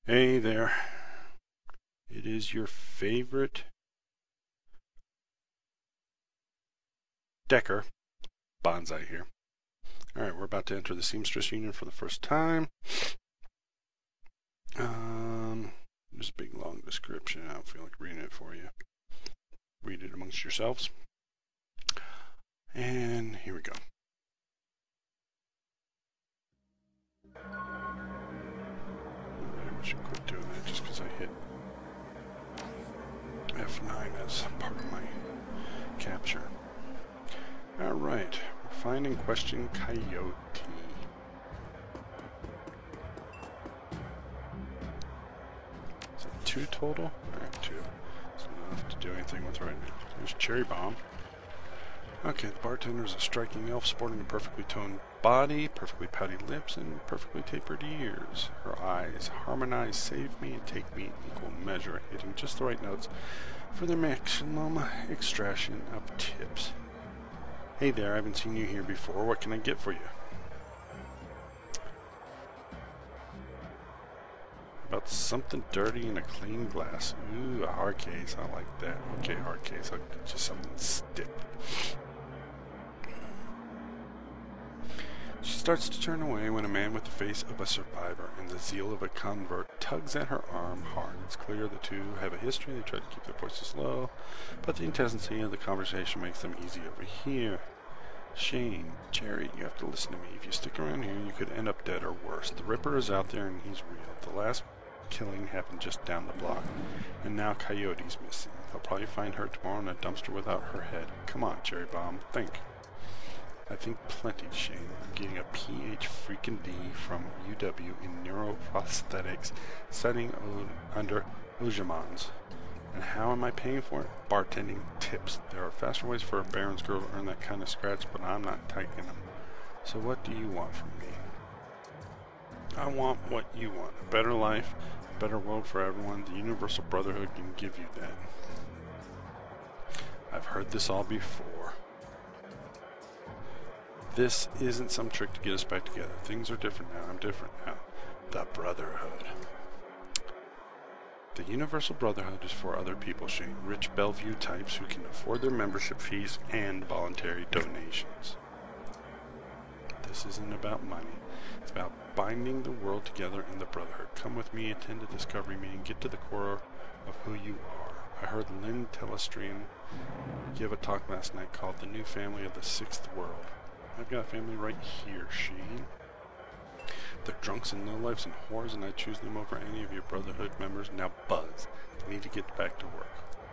Hey there. It is your favorite Decker, Bonsai here. Alright, we're about to enter the Seamstress Union for the first time. There's a big long description. I don't feel like reading it for you. Read it amongst yourselves. And here we go. I should quit doing that just because I hit F9 as part of my capture. Alright, find and question Coyote. Is it 2 total? Alright, 2. It's not enough to do anything with right now. There's Cherry Bomb. Okay, the bartender is a striking elf sporting a perfectly toned body, perfectly pouty lips, and perfectly tapered ears. Her eyes harmonize, save me, and take me in equal measure, hitting just the right notes for the maximum extraction of tips. Hey there, I haven't seen you here before. What can I get for you? About something dirty in a clean glass. Ooh, a hard case. I like that. Okay, hard case. I'll get you something stiff. She starts to turn away when a man with the face of a survivor and the zeal of a convert tugs at her arm hard. It's clear the two have a history. They try to keep their voices low, but the intensity of the conversation makes them easy to overhear. Shane, Jerry, you have to listen to me. If you stick around here, you could end up dead or worse. The Ripper is out there and he's real. The last killing happened just down the block, and now Coyote's missing. They'll probably find her tomorrow in a dumpster without her head. Come on, Cherry Bomb, think. I think plenty, Shane. I'm getting a PhD from UW in neuroprosthetics, studying under Ujamans. And how am I paying for it? Bartending tips. There are faster ways for a Baron's girl to earn that kind of scratch, but I'm not taking them. So what do you want from me? I want what you want. A better life, a better world for everyone. The Universal Brotherhood can give you that. I've heard this all before. This isn't some trick to get us back together. Things are different now. I'm different now. The Brotherhood. The Universal Brotherhood is for other people, Shane. Rich Bellevue types who can afford their membership fees and voluntary donations. This isn't about money. It's about binding the world together in the Brotherhood. Come with me, attend a discovery meeting, get to the core of who you are. I heard Lynn Telestrian give a talk last night called The New Family of the Sixth World. I've got a family right here, Shane. They're drunks and lowlifes and whores, and I choose them over any of your Brotherhood members. Now buzz. I need to get back to work.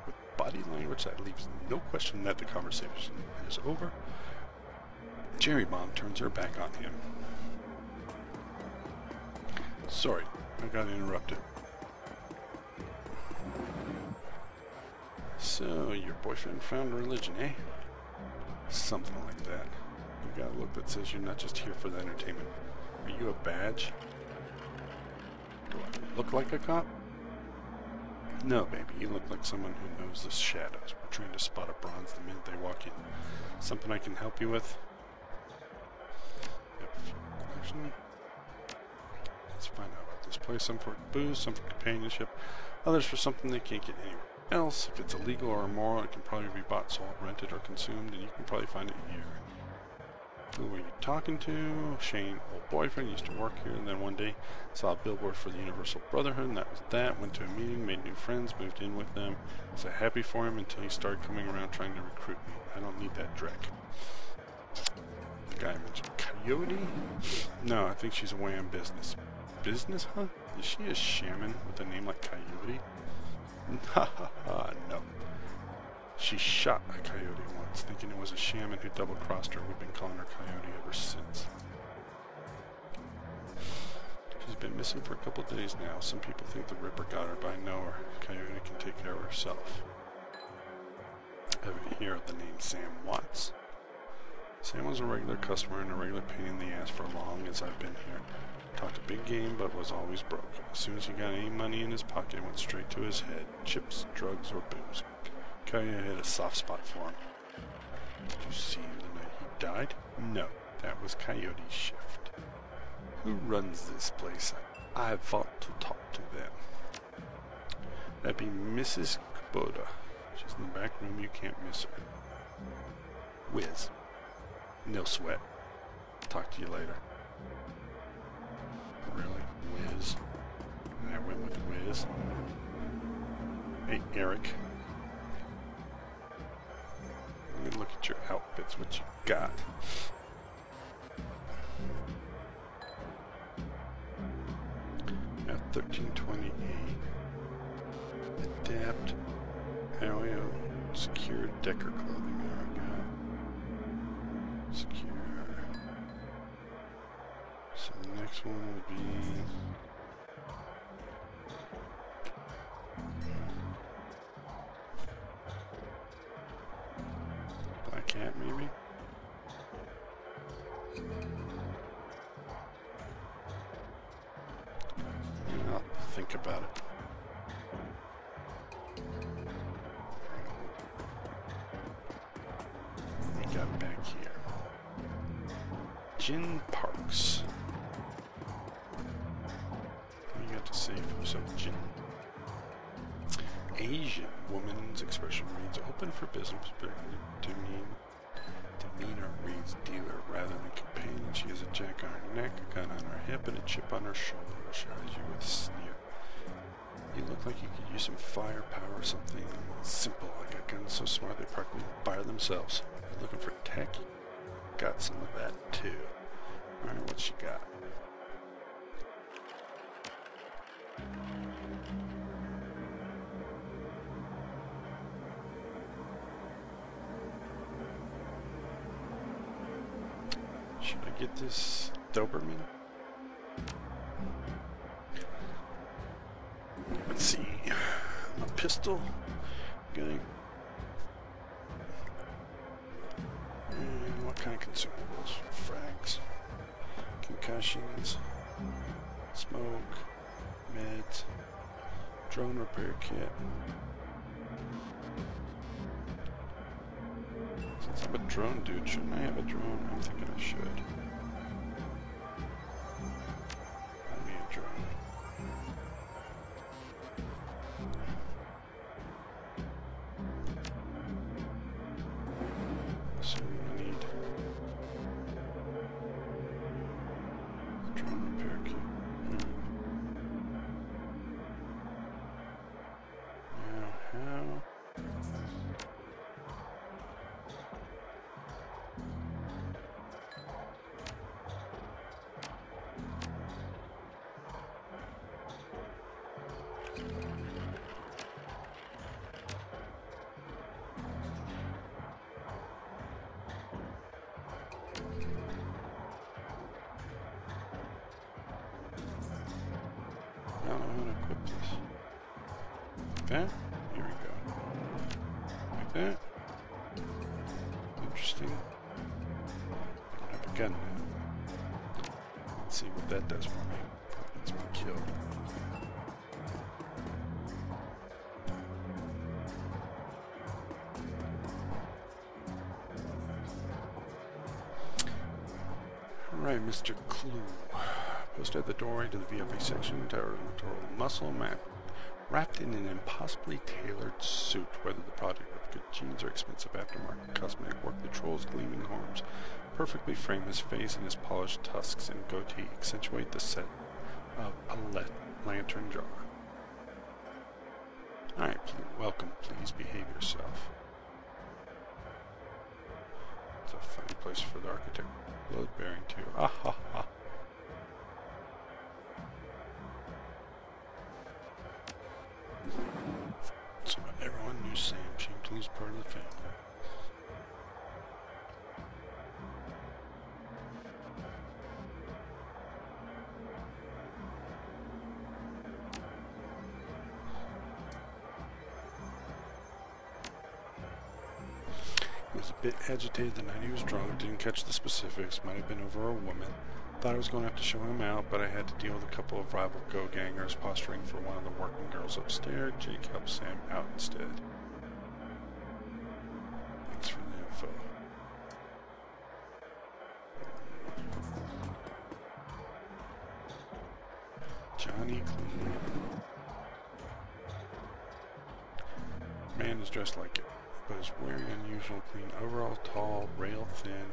With body language that leaves no question that the conversation is over, Cherry Bomb turns her back on him. Sorry, I got interrupted. So, your boyfriend found religion, eh? Something like that. You got a look that says you're not just here for the entertainment. Are you a badge? Do I look like a cop? No, baby, you look like someone who knows the shadows. We're trained to spot a bronze the minute they walk in. Something I can help you with? Let's find out about this place. Some for booze, some for companionship, others for something they can't get anywhere else. If it's illegal or immoral, it can probably be bought, sold, rented, or consumed, and you can probably find it here. Who were you talking to? Shane, old boyfriend, used to work here, and then one day saw a billboard for the Universal Brotherhood, and that was that. Went to a meeting, made new friends, moved in with them. Was happy for him until he started coming around trying to recruit me. I don't need that dreck. The guy mentioned Coyote? No, I think she's away on business. Business, huh? Is she a shaman with a name like Coyote? Ha ha ha, no. She shot a coyote once, thinking it was a shaman who double-crossed her. We've been calling her Coyote ever since. She's been missing for a couple days now. Some people think the Ripper got her, but I know her. Coyote can take care of herself. Ever hear of the name Sam Watts? Sam was a regular customer and a regular pain in the ass for long as I've been here. Talked a big game, but was always broke. As soon as he got any money in his pocket, it went straight to his head. Chips, drugs, or booze. Coyote had a soft spot for him. Did you see him the night he died? No, that was Coyote's shift. Who runs this place? I thought to talk to them. That'd be Mrs. Kubota. She's in the back room. You can't miss her. Whiz. No sweat. Talk to you later. Really? Whiz. And I went with Whiz. Hey, Eric. Let me look at your outfits. What you got? Now 1328. Adapt. Alio. Secure Decker clothing. There we go. Secure. So the next one will be Black Hat, maybe? I'll think about it. What we got back here? Gin Parks. What do you got to say for yourself, Gin? Asian woman's expression reads open for business, but demeanor reads dealer rather than companion. She has a jack on her neck, a gun on her hip, and a chip on her shoulder. She eyes you with a sneer. You look like you could use some firepower or something simple, like a gun so smart they practically fire themselves. You're looking for tech? Got some of that too. Alright, what she got? Should I get this Doberman? Let's see. A pistol. Good. And what kind of consumables? Frags. Concussions. Smoke. Meds. Drone repair kit. Since I'm a drone dude, shouldn't I have a drone? I'm thinking I should. I need a drone. So we need a drone repair kit. Now how? I don't know how to equip this. Like that? Here we go. Like that? Interesting. I don't have a gun now. Let's see what that does for me. That gets me killed. Alright, Mr. Clue. Posted at the doorway to the VIP section, total muscle map, wrapped in an impossibly tailored suit, whether the product of good jeans or expensive aftermarket cosmetic work. The troll's gleaming horns perfectly frame his face, and his polished tusks and goatee accentuate the set of a lantern jar. Alright, welcome, please behave yourself. It's a funny place for the architect. Load bearing too. Ah ha ha. So everyone knew Sam. Seemed to lose part of the family. He was a bit agitated the night he was drunk. Didn't catch the specifics. Might have been over a woman. Thought I was going to have to show him out, but I had to deal with a couple of rival go-gangers posturing for one of the working girls upstairs. Jake helped Sam out instead. Thanks for the info. Johnny Clean. man is dressed like it, but is wearing unusual clean overalls, tall, rail thin,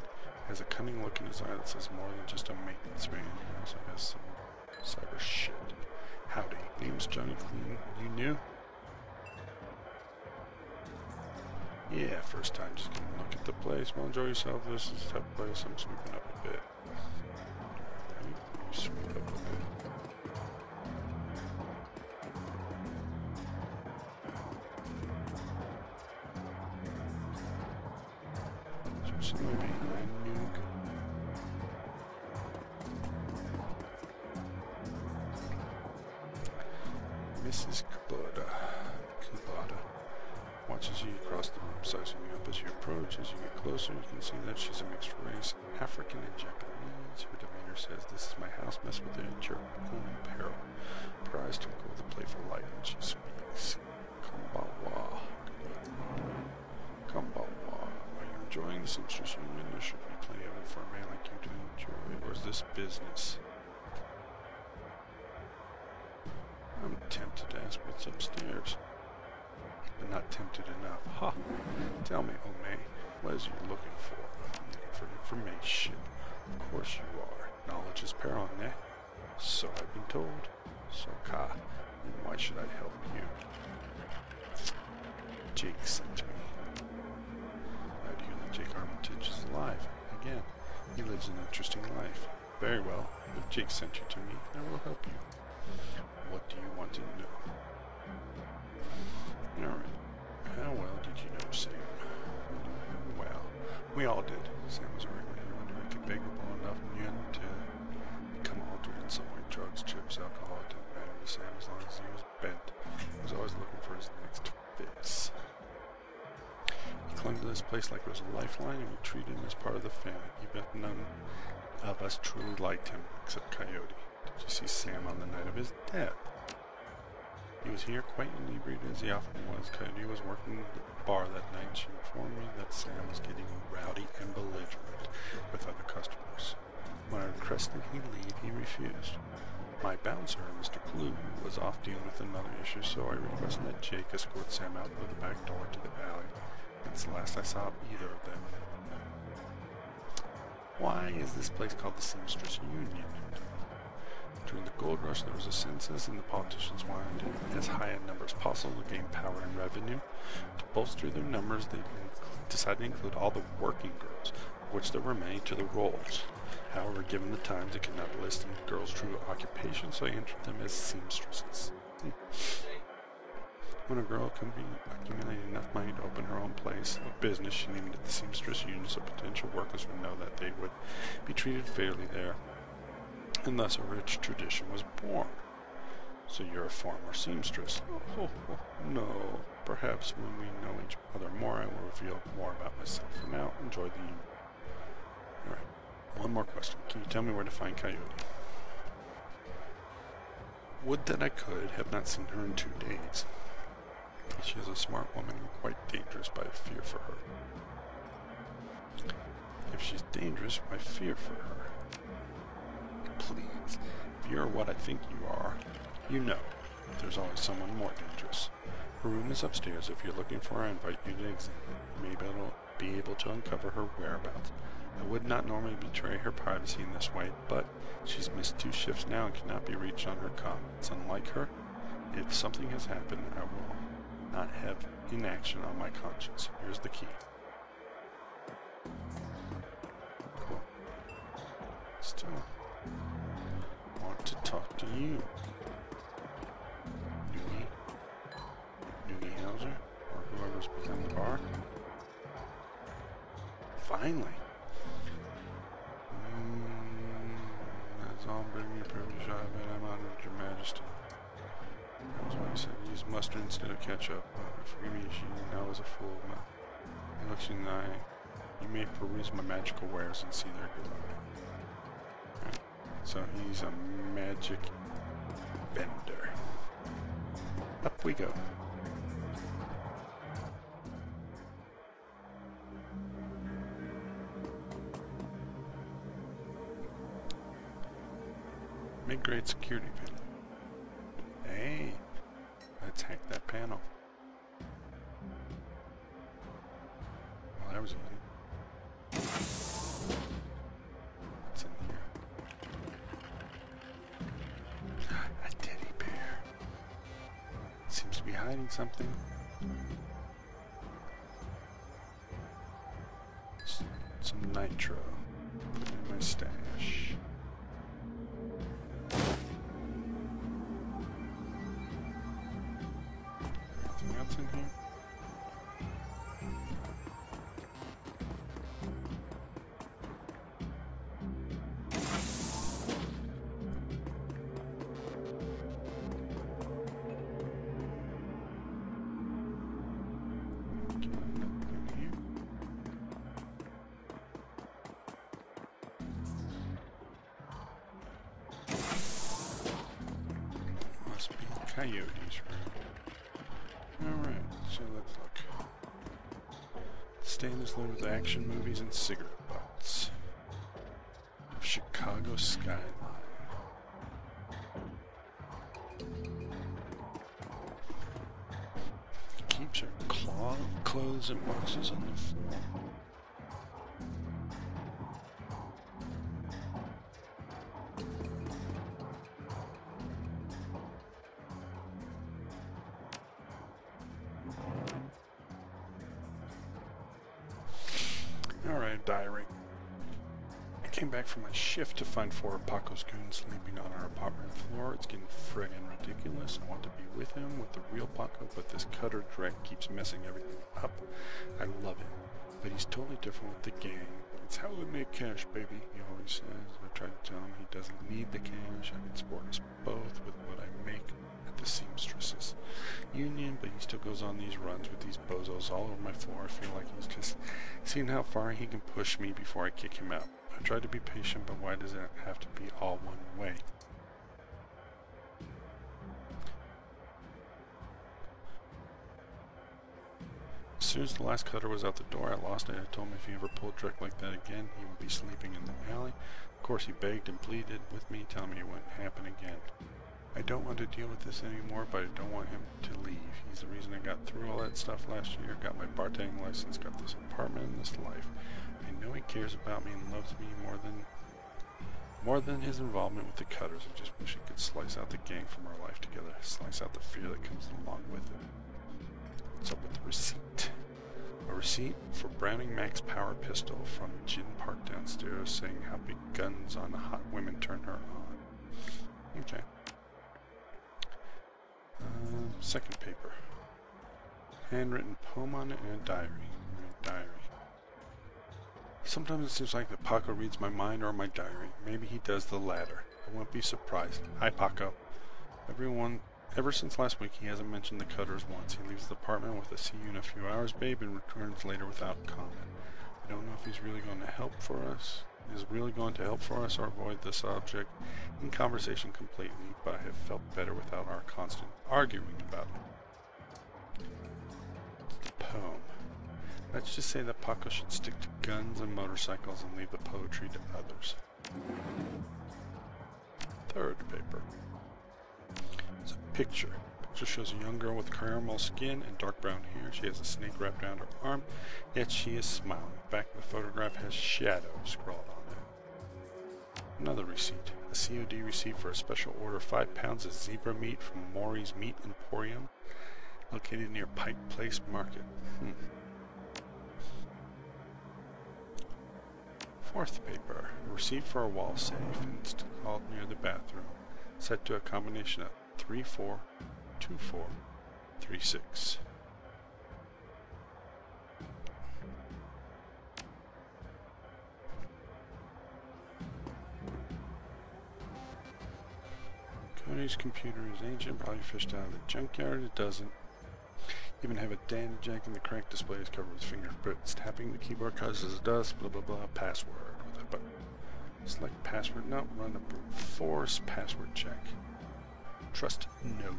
has a cunning look in his eye that says more than just a maintenance man. He also has some cyber shit. Howdy, name's Johnny Clean. You new? Yeah, first time. Just gonna look at the place. Well, enjoy yourself. This is the type of place I'm sweeping up a bit. Alright, you sweep up a bit. So somebody behind you. Mrs. Kubota watches you across the room, sizing you up as you approach. As you get closer, you can see that she's a mixed race, African and Japanese. Her demeanor says, "This is my house, mess with it at your own peril." Her eyes twinkle with a playful light when she speaks. Kambawa. Kambawa. Are you enjoying the Seamstress Union? There should be plenty of it for a man like you to enjoy. Or is this business? I'm tempted to ask what's upstairs, but not tempted enough. Ha! Tell me, Ome, what is you looking for? I'm looking for information. Of course you are. Knowledge is peril, eh? So I've been told. So Ka, then why should I help you? Jake sent me. Glad to hear that Jake Armitage is alive. Again, he lives an interesting life. Very well. If Jake sent you to me, I will help you. What do you want to know? Alright. How well did you know Sam? Well, we all did. Sam was a regular hero who could beg or blow enough and you had to become altered in some way. Drugs, chips, alcohol, it didn't matter to Sam as long as he was bent. He was always looking for his next fix. He clung to this place like it was a lifeline and we treated him as part of the family. Even none of us truly liked him except Coyote. Did you see Sam on the night of his death? He was here quite inebriated as he often was. Coyote was working the bar that night and she informed me that Sam was getting rowdy and belligerent with other customers. When I requested he leave, he refused. My bouncer, Mr. Clue, was off dealing with another issue, so I requested that Jake escort Sam out of the back door to the alley. That's the last I saw of either of them. Why is this place called the Seamstress Union? During the gold rush, there was a census, and the politicians wanted as high a number as possible to gain power and revenue. To bolster their numbers, they decided to include all the working girls, of which there were many, to the rolls. However, given the times, they could not list them girls' true occupation, so I entered them as seamstresses. When a girl can be accumulating enough money to open her own place of business, she named it the Seamstress Union, so potential workers would know that they would be treated fairly there. And thus a rich tradition was born. So you're a former seamstress? Oh, no. Perhaps when we know each other more, I will reveal more about myself. For now, enjoy the union. Alright, one more question. Can you tell me where to find Coyote? Would that I could have not seen her in 2 days. She is a smart woman and quite dangerous, but I fear for her. If she's dangerous, I fear for her. Please, if you're what I think you are, you know there's always someone more dangerous. Her room is upstairs. If you're looking for her, I invite you to examine it. Maybe I'll be able to uncover her whereabouts. I would not normally betray her privacy in this way, but she's missed 2 shifts now and cannot be reached on her comm. It's unlike her. If something has happened, I will not have inaction on my conscience. Here's the key. Cool. Still want to talk to you. Noogie Hauser, or whoever's behind the bar. Finally. That's all. Bring me a privilege. I bet I'm honored, Your Majesty. That was why I said use mustard instead of ketchup. Forgive me, she now is a fool. He looks you in the eye. You may peruse my magical wares and see their good luck. Right. So he's a magic bender. Up we go. Mid-grade security panel. Hey, let's hack that panel. was easy. What's in here? A teddy bear. Seems to be hiding something. Some nitro. Put it in my stash. Anything else in here? Coyote's room. Alright, so let's look. Stay in this load with action movies and cigarette butts. Chicago skyline. Keeps her clothes and boxes on the floor. Alright, diary. I came back from my shift to find 4 of Paco's goons sleeping on our apartment floor. It's getting friggin' ridiculous. I want to be with him, with the real Paco, but this cutter dreck keeps messing everything up. I love him, but he's totally different with the gang. It's how we make cash, baby, he always says. I try to tell him he doesn't need the cash. I can support us both with what I make at the Seamstresses union, but he still goes on these runs with these bozos all over my floor. I feel like he's just seeing how far he can push me before I kick him out. I try to be patient, but why does it have to be all one way? As soon as the last cutter was out the door, I lost it. I told him if he ever pulled a trick like that again, he would be sleeping in the alley. Of course, he begged and pleaded with me, telling me it wouldn't happen again. I don't want to deal with this anymore, but I don't want him to leave. He's the reason I got through all that stuff last year, got my bartending license, got this apartment and this life. I know he cares about me and loves me more than his involvement with the cutters. I just wish he could slice out the gang from our life together, slice out the fear that comes along with it. What's up with the receipt? A receipt for Browning Mac's power pistol from Gin Park downstairs, saying how big guns on hot women turn her on. Okay. Second paper. Handwritten poem on it and a diary. Sometimes it seems like that Paco reads my mind or my diary. Maybe he does the latter. I won't be surprised. Hi, Paco. Ever since last week, he hasn't mentioned the cutters once. He leaves the apartment with a "see you in a few hours, babe," and returns later without comment. I don't know if he's really going to help for us. Is really going to help for us or avoid the subject in conversation completely, but I have felt better without our constant arguing about it. The poem. Let's just say that Paco should stick to guns and motorcycles and leave the poetry to others. Third paper. It's a picture. The picture shows a young girl with caramel skin and dark brown hair. She has a snake wrapped around her arm, yet she is smiling. The back of the photograph has shadow scrawled on it. Another receipt. A COD receipt for a special order of 5 pounds of zebra meat from Maury's Meat Emporium, located near Pike Place Market. Fourth paper. A receipt for a wall safe installed near the bathroom, set to a combination of 342436. Coyote's computer is ancient, probably fished out of the junkyard. It doesn't even have a dandy jack, and the crank display is covered with fingerprints. Tapping the keyboard causes dust, blah blah blah, password with a button. Select password, no, run a brute force password check. Trust no one.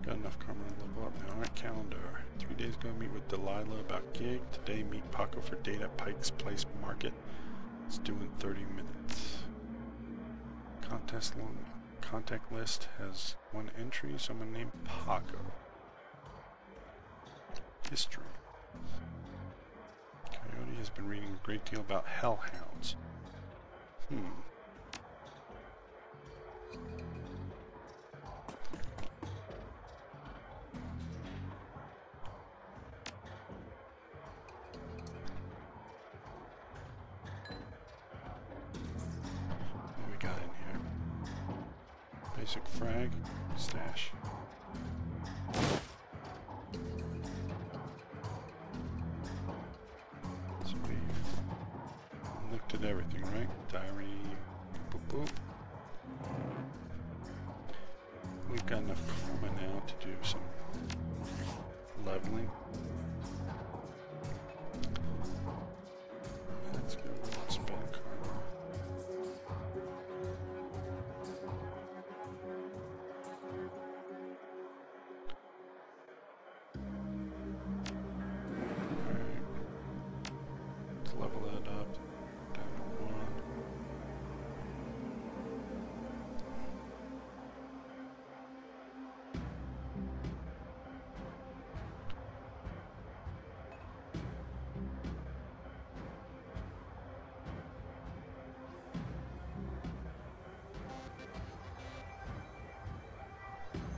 Got enough karma to level up now. Alright, calendar. 3 days ago, meet with Delilah about gig. Today, meet Paco for date at Pike's Place Market. It's due in 30 minutes. contact list has one entry, someone named Paco. History. Coyote has been reading a great deal about hellhounds. What we got in here? Basic frag, stash. So we've looked at everything, right? Diary, boop boop. We've got enough karma now to do some leveling. Let's go and spend karma. Alright. Let's level that up down to 1.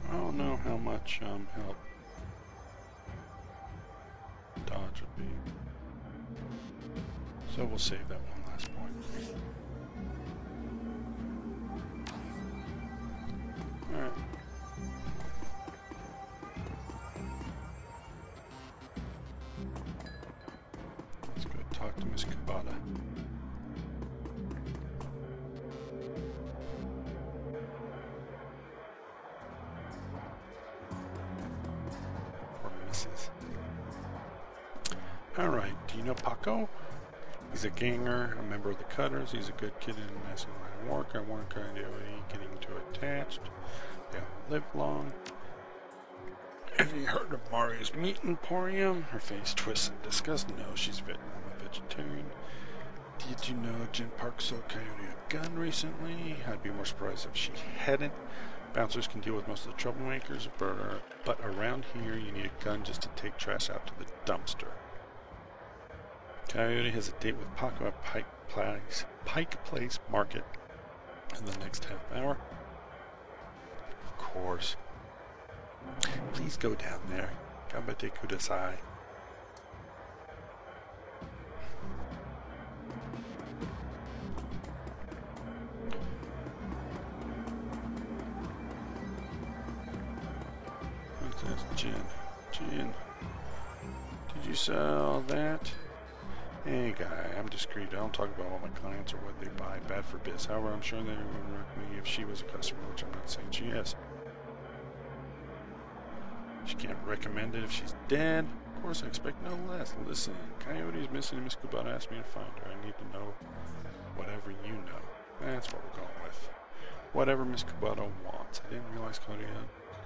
I don't know how much help dodge would be. So we'll save that one last point. Alright. Let's go talk to Miss Kubata. Or Mrs. Alright, do you know Paco? He's a ganger, a member of the Cutters. He's a good kid in a messy line of work. I warned Coyote getting too attached. They don't live long. Have you heard of Mario's Meat Emporium? Her face twists in disgust. No, she's I'm a vegetarian. Did you know Jen Park sold Coyote a gun recently? I'd be more surprised if she hadn't. Bouncers can deal with most of the troublemakers, but around here you need a gun just to take trash out to the dumpster. Coyote has a date with Paco at Pike Place Market in the next half hour. Of course. Please go down there. Gambate kudasai. What's this? Jen. Did you sell that? Hey guy, I'm discreet. I don't talk about all my clients or what they buy. Bad for biz. However, I'm sure they would work me if she was a customer, which I'm not saying she is. She can't recommend it if she's dead. Of course, I expect no less. Listen, Coyote's missing and Miss Kubata asked me to find her. I need to know whatever you know. That's what we're going with. Whatever Miss Kubata wants. I didn't realize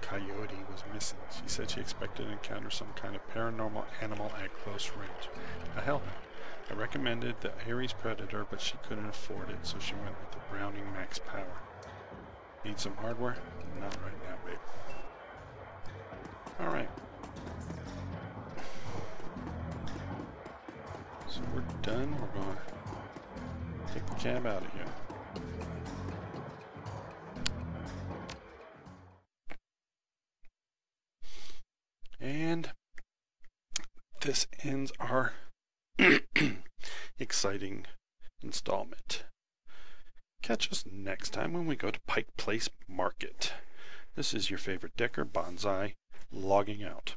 Coyote was missing. She said she expected to encounter some kind of paranormal animal at close range. A hellhound. I recommended the Ares Predator, but she couldn't afford it, so she went with the Browning Max Power. Need some hardware? Not right now, babe. Alright. So we're done. We're going to take the cab out of here. And this ends our exciting installment. Catch us next time when we go to Pike Place Market. This is your favorite Decker Bonsai logging out.